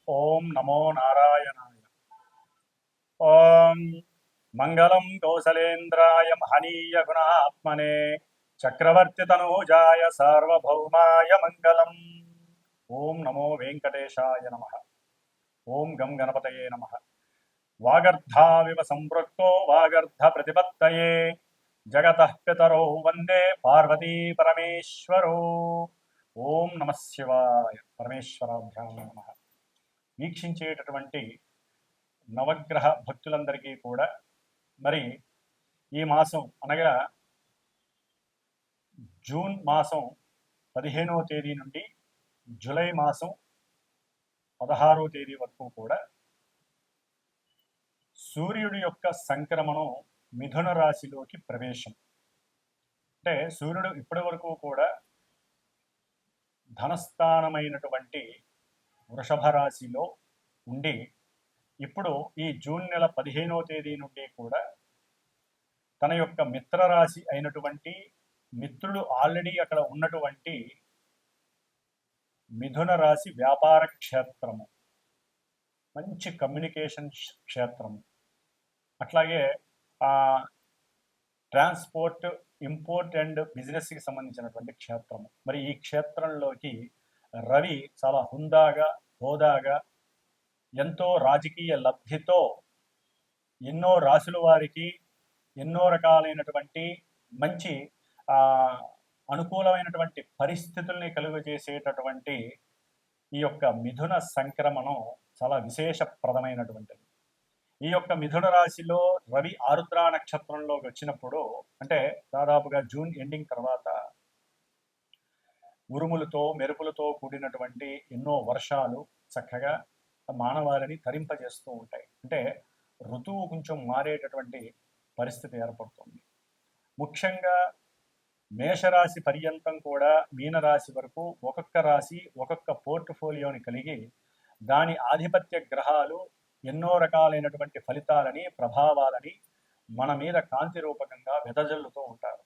ఓం నమో నారాయణాయ. ఓం మంగళం కౌసలేంద్రాయ మహనీయ గుణాత్మనే చక్రవర్తి తనూజాయ సార్వభౌమాయ మంగళం. ఓం నమో వెంకటేశాయ నమ. ఓం గం గణపతయే నమ. వాగర్ధావివ సంపృక్తో వాగర్ధ ప్రతిపత్తయే జగతః పితరో వందే పార్వతీ పరమేశ్వరో. ఓం నమ శివాయ. పరమేశ్వరాభ్యాం నమః. వీక్షించేటటువంటి నవగ్రహ భక్తులందరికీ కూడా మరి ఈ మాసం అనగా జూన్ మాసం 15వ తేదీ నుండి జూలై మాసం 16వ తేదీ వరకు కూడా సూర్యుడి యొక్క సంక్రమణం మిథున రాశిలోకి ప్రవేశం. అంటే సూర్యుడు ఇప్పటి వరకు కూడా ధనస్థానమైనటువంటి వృషభ రాశిలో ఉండి ఇప్పుడు ఈ జూన్ నెల 15వ తేదీ నుండి కూడా తన యొక్క మిత్రరాశి అయినటువంటి మిత్రుడు ఆల్రెడీ అక్కడ ఉన్నటువంటి మిథున రాశి వ్యాపార క్షేత్రము, మంచి కమ్యూనికేషన్ క్షేత్రము, అట్లాగే ట్రాన్స్పోర్ట్, ఇంపోర్ట్ అండ్ బిజినెస్కి సంబంధించినటువంటి క్షేత్రము. మరి ఈ క్షేత్రంలోకి రవి చాలా హుందాగా, హోదాగా, ఎంతో రాజకీయ లబ్ధితో ఎన్నో రాశుల వారికి ఎన్నో రకాలైనటువంటి మంచి అనుకూలమైనటువంటి పరిస్థితుల్ని కలుగజేసేటటువంటి ఈ యొక్క మిథున సంక్రమణం చాలా విశేషప్రదమైనటువంటిది. ఈ యొక్క మిథున రాశిలో రవి ఆరుద్ర నక్షత్రంలోకి వచ్చినప్పుడు, అంటే దాదాపుగా జూన్ ఎండింగ్ తర్వాత ఉరుములతో మెరుపులతో కూడినటువంటి ఎన్నో వర్షాలు చక్కగా మానవాళిని తరింపజేస్తూ ఉంటాయి. అంటే ఋతువు కొంచెం మారేటటువంటి పరిస్థితి ఏర్పడుతుంది. ముఖ్యంగా మేషరాశి పర్యంతం కూడా మీనరాశి వరకు ఒక్కొక్క రాశి ఒక్కొక్క పోర్ట్ఫోలియోని కలిగి దాని ఆధిపత్య గ్రహాలు ఎన్నో రకాలైనటువంటి ఫలితాలని, ప్రభావాలని మన మీద కాంతి రూపకంగా వెదజల్లుతూ ఉంటారు.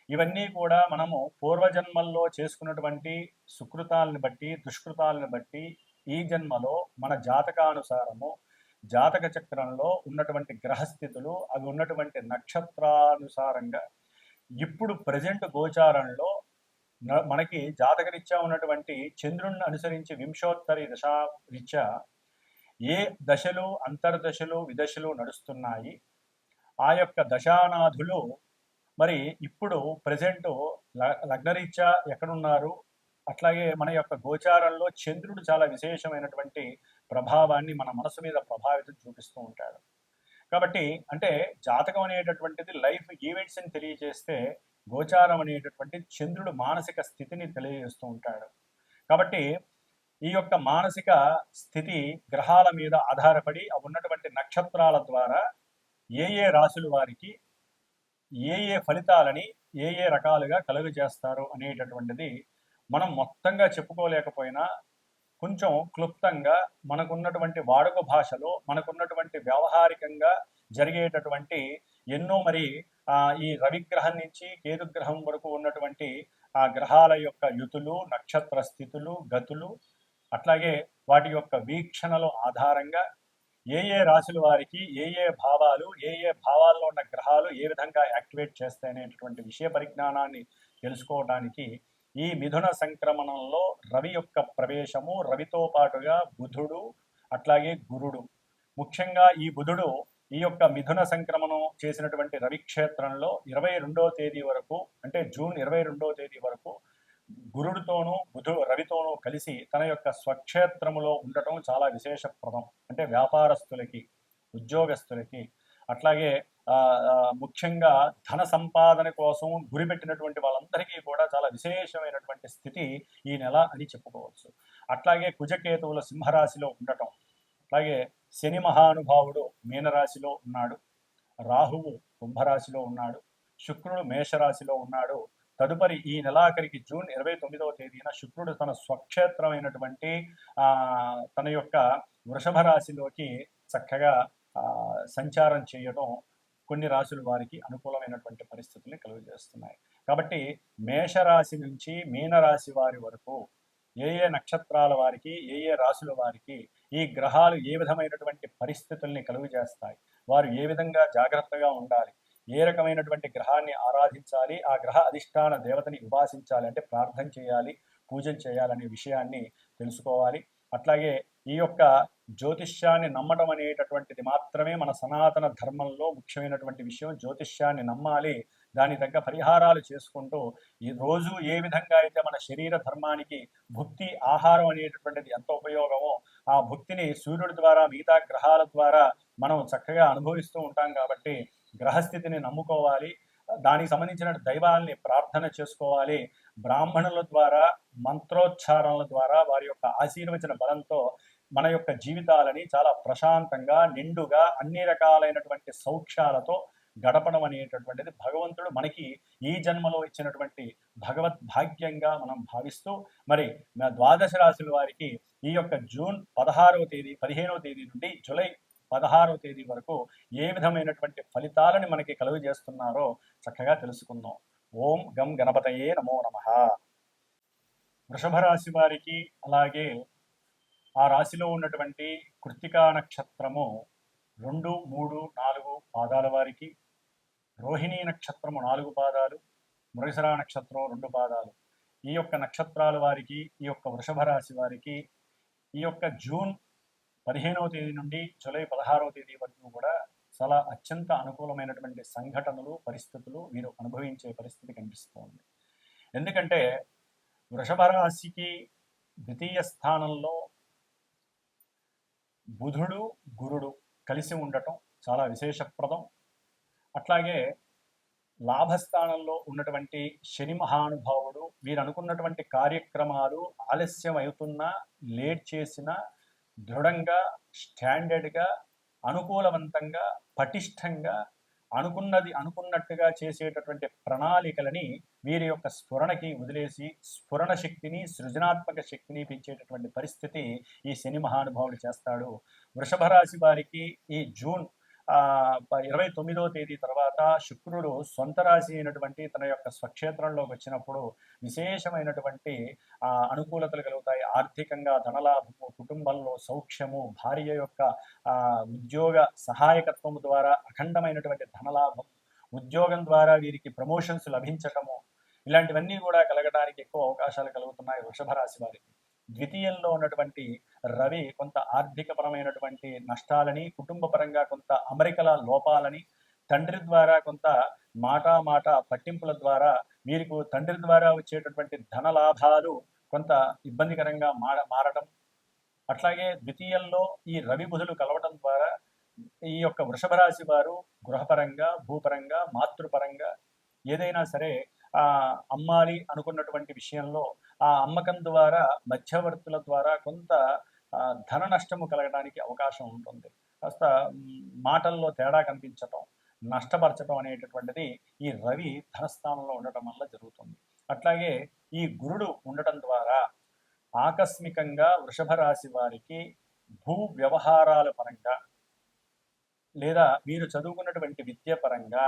ఇవన్నీ కూడా మనము పూర్వజన్మల్లో చేసుకున్నటువంటి సుకృతాలను బట్టి, దుష్కృతాలను బట్టి ఈ జన్మలో మన జాతకానుసారము, జాతక చక్రంలో ఉన్నటువంటి గ్రహస్థితులు, అవి ఉన్నటువంటి నక్షత్రానుసారంగా ఇప్పుడు ప్రజెంట్ గోచారంలో మనకి జాతకరీత్యా ఉన్నటువంటి చంద్రుణ్ణి అనుసరించి వింశోత్తరి దశారీత్యా ఏ దశలు, అంతర్దశలు, విదశలు నడుస్తున్నాయి, ఆ యొక్క దశానాథులు మరి ఇప్పుడు ప్రజెంట్ లగ్నరీత్యా ఎక్కడున్నారు, అట్లాగే మన యొక్క గోచారంలో చంద్రుడు చాలా విశేషమైనటువంటి ప్రభావాన్ని మన మనసు మీద ప్రభావితం చూపిస్తూ ఉంటాడు. కాబట్టి అంటే జాతకం అనేటటువంటిది లైఫ్ ఈవెంట్స్ని తెలియజేస్తే, గోచారం అనేటటువంటి చంద్రుడు మానసిక స్థితిని తెలియజేస్తూ ఉంటాడు. కాబట్టి ఈ యొక్క మానసిక స్థితి గ్రహాల మీద ఆధారపడి ఉన్నటువంటి నక్షత్రాల ద్వారా ఏ ఏ రాశుల వారికి ఏ ఏ ఫలితాలని ఏ ఏ రకాలుగా కలుగజేస్తారు అనేటటువంటిది మనం మొత్తంగా చెప్పుకోలేకపోయినా కొంచెం క్లుప్తంగా మనకున్నటువంటి వాడుక భాషలో, మనకున్నటువంటి వ్యావహారికంగా జరిగేటటువంటి ఎన్నో మరి ఈ రవిగ్రహం నుంచి కేతుగ్రహం వరకు ఉన్నటువంటి ఆ గ్రహాల యొక్క యుతులు, నక్షత్ర స్థితులు, గతులు, అట్లాగే వాటి యొక్క వీక్షణల ఆధారంగా ఏ ఏ రాశుల వారికి ఏ ఏ భావాలు, ఏ ఏ భావాల్లో ఉన్న గ్రహాలు ఏ విధంగా యాక్టివేట్ చేస్తాయనేటటువంటి విషయ పరిజ్ఞానాన్ని తెలుసుకోవడానికి ఈ మిథున సంక్రమణంలో రవి యొక్క ప్రవేశము, రవితో పాటుగా బుధుడు, అట్లాగే గురుడు. ముఖ్యంగా ఈ బుధుడు ఈ యొక్క మిథున సంక్రమణం చేసినటువంటి రవి క్షేత్రంలో 22వ తేదీ వరకు, అంటే జూన్ 22వ తేదీ వరకు గురుడితోనూ రవితోనూ కలిసి తన యొక్క స్వక్షేత్రములో ఉండటం చాలా విశేషప్రదం. అంటే వ్యాపారస్తులకి, ఉద్యోగస్తులకి, అట్లాగే ముఖ్యంగా ధన సంపాదన కోసం గురిపెట్టినటువంటి వాళ్ళందరికీ కూడా చాలా విశేషమైనటువంటి స్థితి ఈ నెల అని చెప్పుకోవచ్చు. అట్లాగే కుజకేతువుల సింహరాశిలో ఉండటం, అట్లాగే శని మహానుభావుడు మీనరాశిలో ఉన్నాడు, రాహువు కుంభరాశిలో ఉన్నాడు, శుక్రుడు మేషరాశిలో ఉన్నాడు. తదుపరి ఈ నెలాఖరికి జూన్ 29వ తేదీన శుక్రుడు తన స్వక్షేత్రమైనటువంటి తన యొక్క వృషభ రాశిలోకి చక్కగా సంచారం చేయడం కొన్ని రాశుల వారికి అనుకూలమైనటువంటి పరిస్థితుల్ని కలుగజేస్తున్నాయి. కాబట్టి మేషరాశి నుంచి మీనరాశి వారి వరకు ఏ ఏ నక్షత్రాల వారికి, ఏ ఏ రాశుల వారికి ఈ గ్రహాలు ఏ విధమైనటువంటి పరిస్థితుల్ని కలుగు చేస్తాయి, వారు ఏ విధంగా జాగ్రత్తగా ఉండాలి, ఏ రకమైనటువంటి గ్రహాన్ని ఆరాధించాలి, ఆ గ్రహ అధిష్టాన దేవతని ఉపాసించాలి అంటే ప్రార్థన చేయాలి, పూజలు చేయాలనే విషయాన్ని తెలుసుకోవాలి. అట్లాగే ఈ యొక్క జ్యోతిష్యాన్ని నమ్మడం అనేటటువంటిది మాత్రమే మన సనాతన ధర్మంలో ముఖ్యమైనటువంటి విషయం. జ్యోతిష్యాన్ని నమ్మాలి, దాని తగ్గ పరిహారాలు చేసుకుంటూ ఈ రోజు ఏ విధంగా అయితే మన శరీర ధర్మానికి భుక్తి ఆహారం అనేటటువంటిది ఎంత ఉపయోగమో ఆ భుక్తిని సూర్యుడి ద్వారా మిగతా గ్రహాల ద్వారా మనం చక్కగా అనుభవిస్తూ ఉంటాం. కాబట్టి గ్రహస్థితిని నమ్ముకోవాలి, దానికి సంబంధించిన దైవాల్ని ప్రార్థన చేసుకోవాలి. బ్రాహ్మణుల ద్వారా మంత్రోచ్చారణల ద్వారా వారి యొక్క ఆశీర్వచన బలంతో మన యొక్క జీవితాలని చాలా ప్రశాంతంగా నిండుగా అన్ని రకాలైనటువంటి సౌఖ్యాలతో గడపడం అనేటటువంటిది భగవంతుడు మనకి ఈ జన్మలో ఇచ్చినటువంటి భగవద్ భాగ్యంగా మనం భావిస్తూ, మరి ద్వాదశ రాశుల వారికి ఈ యొక్క జూన్ 16వ తేదీ 15వ తేదీ నుండి జూలై 16వ తేదీ వరకు ఏ విధమైనటువంటి ఫలితాలని మనకి కలుగు చేస్తున్నారో చక్కగా తెలుసుకుందాం. ఓం గం గణపతయే నమో నమః. వృషభ రాశి వారికి, అలాగే ఆ రాశిలో ఉన్నటువంటి కృత్తికా నక్షత్రము 2, 3, 4 పాదాల వారికి, రోహిణీ నక్షత్రము 4 పాదాలు, మృగశిర నక్షత్రం 2 పాదాలు, ఈ యొక్క నక్షత్రాల వారికి, ఈ యొక్క వృషభ రాశి వారికి ఈ యొక్క జూన్ 15వ తేదీ నుండి జూలై 16వ తేదీ వరకు కూడా చాలా అత్యంత అనుకూలమైనటువంటి సంఘటనలు, పరిస్థితులు వీరు అనుభవించే పరిస్థితి కనిపిస్తోంది. ఎందుకంటే వృషభ రాశికి ద్వితీయ స్థానంలో బుధుడు, గురుడు కలిసి ఉండటం చాలా విశేషప్రదం. అట్లాగే లాభస్థానంలో ఉన్నటువంటి శని మహానుభావుడు వీరు అనుకున్నటువంటి కార్యక్రమాలు ఆలస్యం అవుతున్నా, లేట్ చేసినా దృఢంగా, స్టాండర్డ్గా, అనుకూలవంతంగా, పటిష్టంగా అనుకున్నది అనుకున్నట్టుగా చేసేటటువంటి ప్రణాళికలని వీరి యొక్క స్ఫురణకి వదిలేసి స్ఫురణ శక్తిని, సృజనాత్మక శక్తిని పెంచేటటువంటి పరిస్థితి ఈ శని మహానుభావుడు చేస్తాడు. వృషభ రాశి వారికి ఈ జూన్ 29వ తేదీ తర్వాత శుక్రుడు సొంత రాశి అయినటువంటి తన యొక్క స్వక్షేత్రంలోకి వచ్చినప్పుడు విశేషమైనటువంటి అనుకూలతలు కలుగుతాయి. ఆర్థికంగా ధనలాభము, కుటుంబంలో సౌఖ్యము, భార్య యొక్క ఉద్యోగ సహాయకత్వము ద్వారా అఖండమైనటువంటి ధనలాభం, ఉద్యోగం ద్వారా వీరికి ప్రమోషన్స్ లభించటము, ఇలాంటివన్నీ కూడా కలగడానికి ఎక్కువ అవకాశాలు కలుగుతున్నాయి వృషభ రాశి వారికి. ద్వితీయంలో ఉన్నటువంటి రవి కొంత ఆర్థికపరమైనటువంటి నష్టాలని, కుటుంబ పరంగా కొంత అమరికల లోపాలని, తండ్రి ద్వారా కొంత మాట పట్టింపుల ద్వారా వీరికి తండ్రి ద్వారా వచ్చేటటువంటి ధన లాభాలు కొంత ఇబ్బందికరంగా మారడం, అట్లాగే ద్వితీయంలో ఈ రవి బుధులు కలవటం ద్వారా ఈ యొక్క వృషభ రాశి వారు గృహపరంగా, భూపరంగా, మాతృపరంగా ఏదైనా సరే అమ్మాలి అనుకున్నటువంటి విషయంలో ఆ అమ్మకం ద్వారా మధ్యవర్తుల ద్వారా కొంత ధన నష్టము కలగడానికి అవకాశం ఉంటుంది. కాస్త మాటల్లో తేడా కనిపించటం, నష్టపరచడం అనేటటువంటిది ఈ రవి ధనస్థానంలో ఉండటం వల్ల జరుగుతుంది. అట్లాగే ఈ గురుడు ఉండటం ద్వారా ఆకస్మికంగా వృషభ రాశి వారికి భూ వ్యవహారాల పరంగా లేదా మీరు చదువుకున్నటువంటి విద్య పరంగా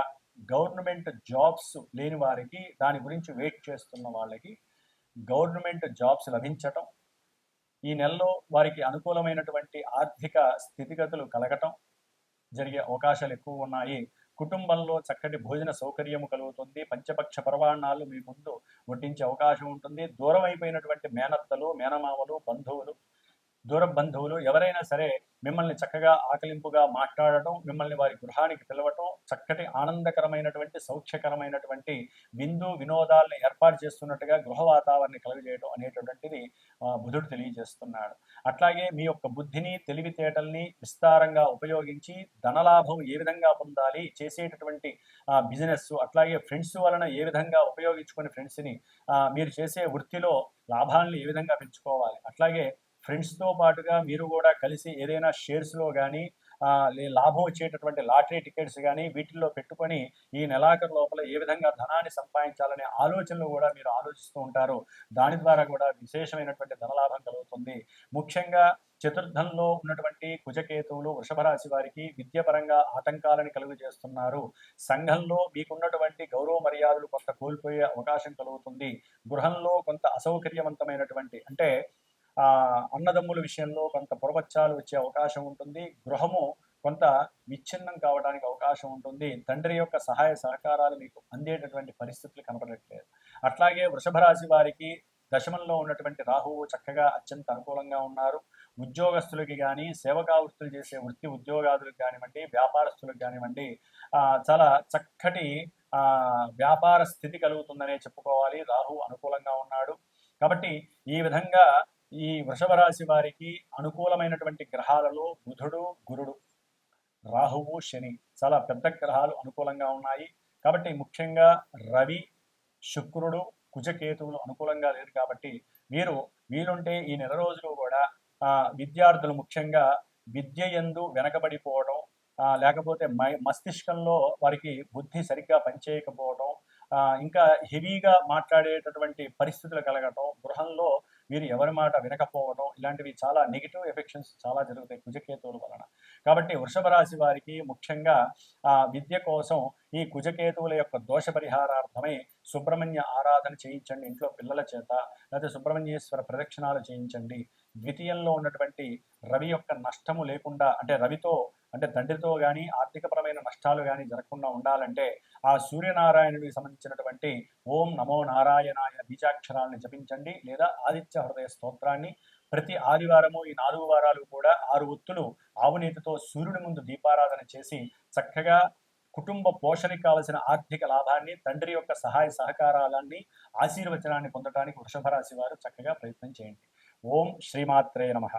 గవర్నమెంట్ జాబ్స్ లేని వారికి, దాని గురించి వెయిట్ చేస్తున్న వాళ్ళకి గవర్నమెంట్ జాబ్స్ లభించటం, ఈ నెలలో వారికి అనుకూలమైనటువంటి ఆర్థిక స్థితిగతులు కలగటం జరిగే అవకాశాలు ఎక్కువ ఉన్నాయి. కుటుంబంలో చక్కటి భోజన సౌకర్యము కలుగుతుంది. పంచపక్ష పర్వాణాలు మీ ముందు వడ్డించే అవకాశం ఉంటుంది. దూరం అయిపోయినటువంటి మేనత్తలు, మేనమామలు, బంధువులు, దూర బంధువులు ఎవరైనా సరే మిమ్మల్ని చక్కగా ఆకలింపుగా మాట్లాడటం, మిమ్మల్ని వారి గృహానికి పిలవటం, చక్కటి ఆనందకరమైనటువంటి సౌఖ్యకరమైనటువంటి విందు వినోదాలను ఏర్పాటు చేస్తున్నట్టుగా గృహ వాతావరణాన్ని కలుగజేయడం అనేటటువంటిది బుధుడు తెలియజేస్తున్నాడు. అట్లాగే మీ యొక్క బుద్ధిని, తెలివితేటల్ని విస్తారంగా ఉపయోగించి ధనలాభం ఏ విధంగా పొందాలి, చేసేటటువంటి బిజినెస్, అట్లాగే ఫ్రెండ్స్ వలన ఏ విధంగా ఉపయోగించుకొని ఫ్రెండ్స్ని మీరు చేసే వృత్తిలో లాభాలను ఏ విధంగా పెంచుకోవాలి, అట్లాగే ఫ్రెండ్స్తో పాటుగా మీరు కూడా కలిసి ఏదైనా షేర్స్లో కానీ లాభం వచ్చేటటువంటి లాటరీ టికెట్స్ కానీ వీటిల్లో పెట్టుకొని ఈ నెలాఖరు లోపల ఏ విధంగా ధనాన్ని సంపాదించాలనే ఆలోచనలు కూడా మీరు ఆలోచిస్తూ ఉంటారు. దాని ద్వారా కూడా విశేషమైనటువంటి ధనలాభం కలుగుతుంది. ముఖ్యంగా చతుర్థంలో ఉన్నటువంటి కుజకేతువులు వృషభ రాశి వారికి విద్యాపరంగా ఆటంకాలను కలుగు చేస్తున్నారు. సంఘంలో మీకున్నటువంటి గౌరవ మర్యాదలు కొంత కోల్పోయే అవకాశం కలుగుతుంది. గృహంలో కొంత అసౌకర్యవంతమైనటువంటి అంటే అన్నదమ్ముల విషయంలో కొంత పొరపచ్చాలు వచ్చే అవకాశం ఉంటుంది. గృహము కొంత విచ్ఛిన్నం కావడానికి అవకాశం ఉంటుంది. తండ్రి యొక్క సహాయ సహకారాలు మీకు అందేటటువంటి పరిస్థితులు కనపడట్లేదు. అట్లాగే వృషభ రాశి వారికి దశమంలో ఉన్నటువంటి రాహువు చక్కగా అత్యంత అనుకూలంగా ఉన్నారు. ఉద్యోగస్తులకి కానీ సేవకా వృత్తులు చేసే వృత్తి ఉద్యోగాదులకు కానివ్వండి, వ్యాపారస్తులకు కానివ్వండి చాలా చక్కటి వ్యాపార స్థితి కలుగుతుందనే చెప్పుకోవాలి. రాహువు అనుకూలంగా ఉన్నాడు కాబట్టి ఈ విధంగా ఈ వృషభ రాశి వారికి అనుకూలమైనటువంటి గ్రహాలలో బుధుడు, గురుడు, రాహువు, శని చాలా పెద్ద గ్రహాలు అనుకూలంగా ఉన్నాయి. కాబట్టి ముఖ్యంగా రవి, శుక్రుడు, కుజకేతువులు అనుకూలంగా లేరు. కాబట్టి మీరు వీలుంటే ఈ నెల రోజులు కూడా విద్యార్థులు ముఖ్యంగా విద్య యందు వెనకబడిపోవడం, లేకపోతే మస్తిష్కంలో వారికి బుద్ధి సరిగ్గా పనిచేయకపోవడం, ఇంకా హెవీగా మాట్లాడేటటువంటి పరిస్థితులు కలగటం, గృహంలో వీరు ఎవరి మాట వినకపోవడం, ఇలాంటివి చాలా నెగిటివ్ ఎఫెక్షన్స్ చాలా జరుగుతాయి కుజకేతువుల వలన. కాబట్టి వృషభ రాశి వారికి ముఖ్యంగా విద్య కోసం ఈ కుజకేతువుల యొక్క దోష పరిహారార్థమై సుబ్రహ్మణ్య ఆరాధన చేయించండి ఇంట్లో పిల్లల చేత, లేకపోతే సుబ్రహ్మణ్యేశ్వర ప్రదక్షిణాలు చేయించండి. ద్వితీయంలో ఉన్నటువంటి రవి యొక్క నష్టము లేకుండా, అంటే రవితో అంటే తండ్రితో కానీ ఆర్థికపరమైన నష్టాలు కానీ జరగకుండా ఉండాలంటే ఆ సూర్యనారాయణుడికి సంబంధించినటువంటి ఓం నమో నారాయణాయ బీజాక్షరాలను జపించండి, లేదా ఆదిత్య హృదయ స్తోత్రాన్ని ప్రతి ఆదివారము ఈ 4 వారాలు కూడా 6 ఒత్తులు ఆవునీతితో సూర్యుడి ముందు దీపారాధన చేసి చక్కగా కుటుంబ పోషణకి కావలసిన ఆర్థిక లాభాన్ని, తండ్రి యొక్క సహాయ సహకారాలన్నీ, ఆశీర్వచనాన్ని పొందడానికి వృషభ రాశి వారు చక్కగా ప్రయత్నం చేయండి. ఓం శ్రీమాత్రే నమః.